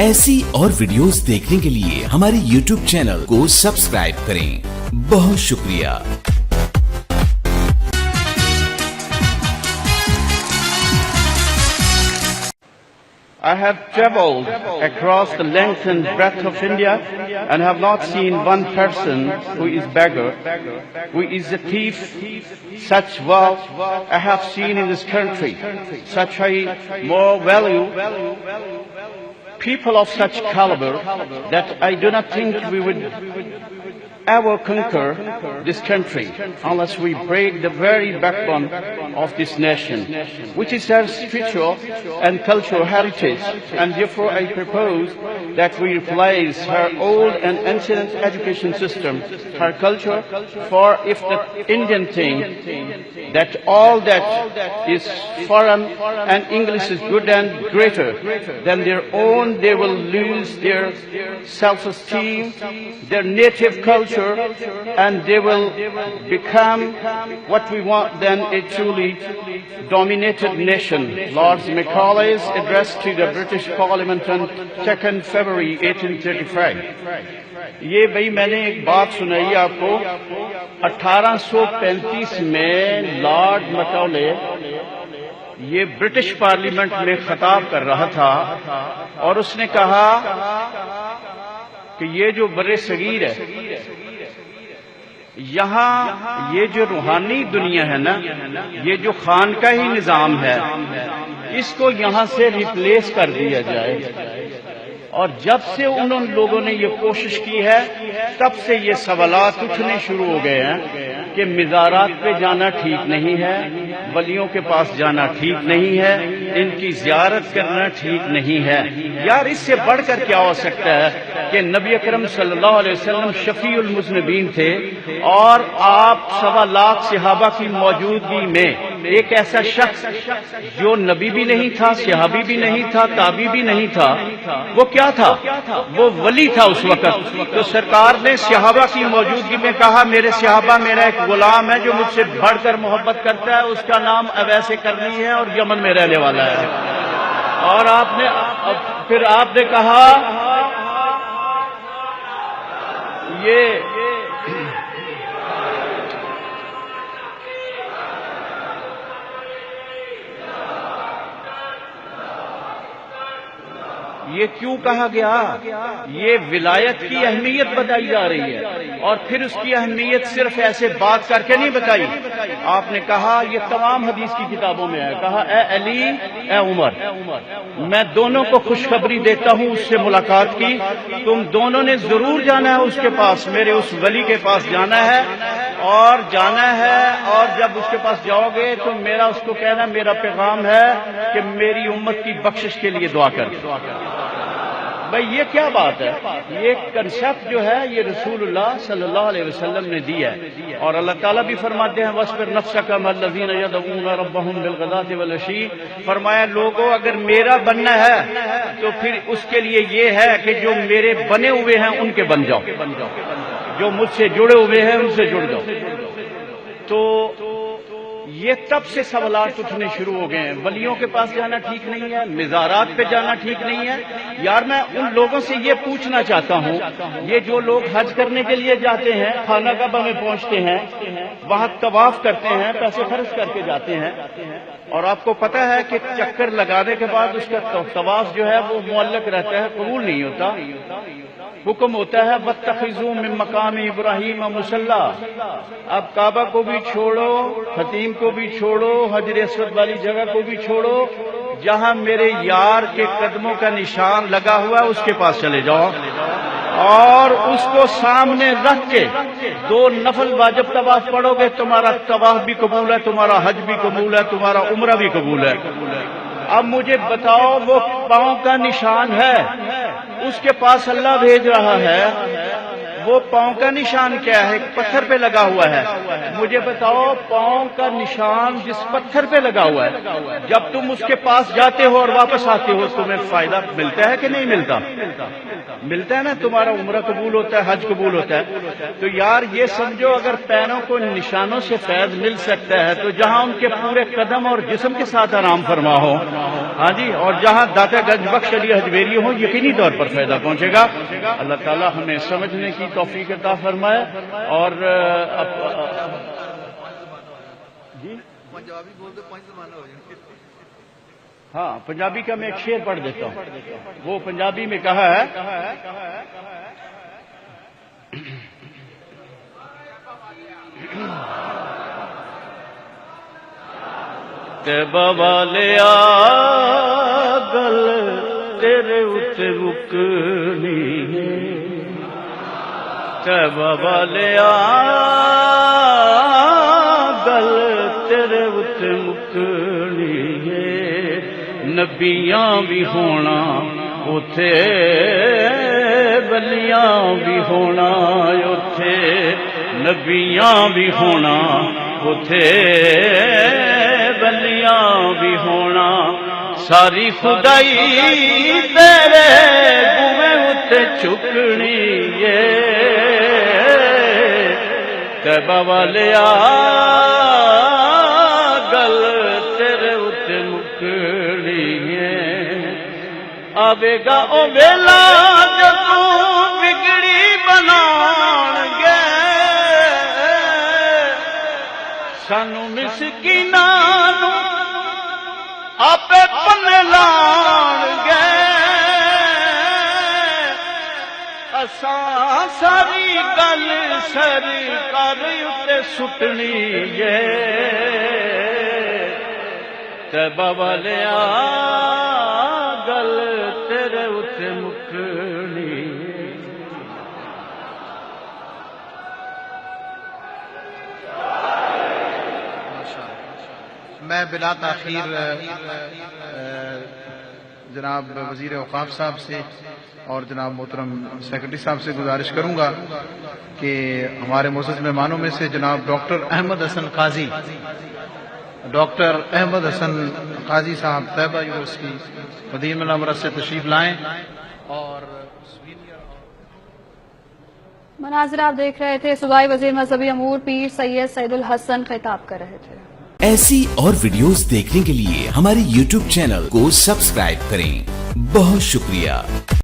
ایسی اور ویڈیوز دیکھنے کے لیے ہمارے YouTube چینل کو سبسکرائب کریں۔ بہت شکریہ۔ I have travelled across the length and breadth of India and have not seen one person who is beggar, who is a thief. Such wealth I have seen in this country, such high more value, people of such caliber that I do not think we would ever conquer this country unless we break the very backbone of this nation, which is our spiritual and cultural heritage. And therefore I propose that we replace her old and ancient education system, her culture, for if the Indian think that all that is foreign and English is good and greater than their own, they will lose their self-esteem, their native culture, and they will become what we want then, a truly dominated nation. Lord Macaulay's address to the British Parliament on 2nd February 1835. یہ بھئی میں نے ایک بات سنائی آپ کو، 1835 میں لارڈ مکاولے یہ برٹش پارلیمنٹ میں خطاب کر رہا تھا اور اس نے کہا کہ یہ جو بر صغیر ہے، یہاں یہ جو روحانی دنیا ہے نا، یہ جو خانقاہی نظام ہے، اس کو یہاں سے ریپلیس کر دیا جائے۔ اور جب سے ان لوگوں نے یہ کوشش کی ہے، تب سے یہ سوالات اٹھنے شروع ہو گئے ہیں کہ مزارات پہ جانا ٹھیک نہیں ہے، ولیوں کے پاس جانا ٹھیک نہیں ہے، ان کی زیارت کرنا ٹھیک نہیں ہے۔ یار اس سے بڑھ کر کیا ہو سکتا ہے کہ نبی اکرم صلی اللہ علیہ وسلم شفیع المذنبین تھے، اور آپ 1.25 لاکھ صحابہ کی موجودگی میں ایک ایسا شخص جو نبی بھی نہیں تھا، صحابی بھی نہیں تھا، تابعی بھی نہیں تھا، وہ کیا تھا؟ وہ ولی تھا اس وقت۔ تو سرکار نے صحابہ کی موجودگی میں کہا، میرے صحابہ، میرا ایک غلام ہے جو مجھ سے بڑھ کر محبت کرتا ہے، اس کا نام اویس کرنی ہے اور یمن میں رہنے والا ہے۔ اور پھر آپ نے کہا یہ کیوں کہا گیا؟ یہ ولایت کی اہمیت بتائی جا رہی ہے، اور پھر اس کی اہمیت صرف ایسے بات کر کے نہیں بتائی۔ آپ نے کہا، یہ تمام حدیث کی کتابوں میں ہے، کہا اے علی، اے عمر، میں دونوں کو خوشخبری دیتا ہوں اس سے ملاقات کی، تم دونوں نے ضرور جانا ہے اس کے پاس، میرے اس ولی کے پاس جانا ہے اور اور جب اس کے پاس جاؤ گے تو میرا اس کو کہنا، میرا پیغام ہے کہ میری امت کی بخشش کے لیے دعا کر۔ بھئی یہ کیا بات ہے؟ یہ کنسپٹ جو ہے یہ رسول اللہ صلی اللہ علیہ وسلم نے دیا ہے، اور اللہ تعالیٰ بھی فرماتے ہیں وَاصْبِرْ نَفْسَكَ مَعَ الَّذِينَ يَدْعُونَ رَبَّهُمْ بِالْغَدَاةِ وَالْعَشِيِّ۔ فرمایا لوگوں اگر میرا بننا ہے تو پھر اس کے لیے یہ ہے کہ جو میرے بنے ہوئے ہیں ان کے بن جاؤ، جو مجھ سے جڑے ہوئے ہیں ان سے جڑ جاؤ۔ تو یہ تب سے سوالات اٹھنے شروع ہو گئے ہیں، ولیوں کے پاس جانا ٹھیک نہیں ہے، مزارات پہ جانا ٹھیک نہیں ہے۔ یار میں ان لوگوں سے یہ پوچھنا چاہتا ہوں، یہ جو لوگ حج کرنے کے لیے جاتے ہیں، خانہ کعبہ میں پہنچتے ہیں، وہاں طواف کرتے ہیں، پیسے خرچ کر کے جاتے ہیں، اور آپ کو پتہ ہے کہ چکر لگانے کے بعد اس کا طواف جو ہے وہ معلق رہتا ہے، قبول نہیں ہوتا۔ حکم ہوتا ہے وَاتَّخِذُوا مِن مَّقَامِ إِبْرَاهِيمَ مُصَلًّى۔ اب کعبہ کو بھی چھوڑو، خطیم کو بھی چھوڑو، حجر اسود والی جگہ کو بھی چھوڑو، جہاں میرے یار کے قدموں کا نشان لگا ہوا ہے اس کے پاس چلے جاؤ، اور اس کو سامنے رکھ کے 2 نفل واجب طواف پڑھو گے، تمہارا طواف بھی قبول ہے، تمہارا حج بھی قبول ہے، تمہارا عمرہ بھی قبول ہے۔ اب مجھے بتاؤ وہ پاؤں کا نشان ہے، اس کے پاس اللہ بھیج رہا ہے، وہ پاؤں کا نشان کیا ہے؟ پتھر پہ لگا ہوا ہے۔ مجھے بتاؤ پاؤں کا نشان جس پتھر پہ لگا ہوا ہے، جب تم اس کے پاس جاتے ہو اور واپس آتے ہو تمہیں فائدہ ملتا ہے کہ نہیں ملتا؟ ملتا ہے نا، تمہارا عمرہ قبول ہوتا ہے، حج قبول ہوتا ہے۔ تو یار یہ سمجھو اگر پیروں کو نشانوں سے فیض مل سکتا ہے تو جہاں ان کے پورے قدم اور جسم کے ساتھ آرام فرما ہو، ہاں جی، اور جہاں داتا گنج بخش علی حجویری ہوں یقینی طور پر فائدہ پہنچے گا. اللہ تعالیٰ ہمیں سمجھنے کی توفیق عطا فرمائے. اور جی ہاں، پنجابی کا میں ایک شعر پڑھ دیتا ہوں. وہ پنجابی میں کہا ہے بابا لیا گل تیرے اتنے مکنی ہے، بابا لیا گل تیرے اتنے مکنی ہے. نبیاں بھی ہونا اتے بلیاں بھی ہونا اتے، نبیاں بھی ہونا اتے بلیاں بھی ہونا. ساری خدائی تیرے بوئے اتے چکنی ہے، تیبہ والیا گل تیرے اتے مکنی ہے. آوے گا او ویلا جدوں بگڑی بنان گے، سانو مسکیناں نوں آپے پنے لان گے. اساں ساری گل سرکار اتے سٹنی ہے، تیبہ والیا گل تیرے اتے مکنی. میں بلا تاخیر جناب وزیر اوقاف صاحب سے اور جناب محترم سیکرٹری صاحب سے گزارش کروں گا کہ ہمارے معزز مہمانوں میں سے جناب ڈاکٹر احمد حسن قاضی صاحب طیبہ یونیورسٹی مدینہ منورہ سے تشریف لائیں. اور مناظر آپ دیکھ رہے تھے، صوبائی وزیر مذہبی امور پیر سید سعید الحسن خطاب کر رہے تھے. ایسی اور ویڈیوز دیکھنے کے لیے ہمارے YouTube چینل کو سبسکرائب کریں. بہت شکریہ.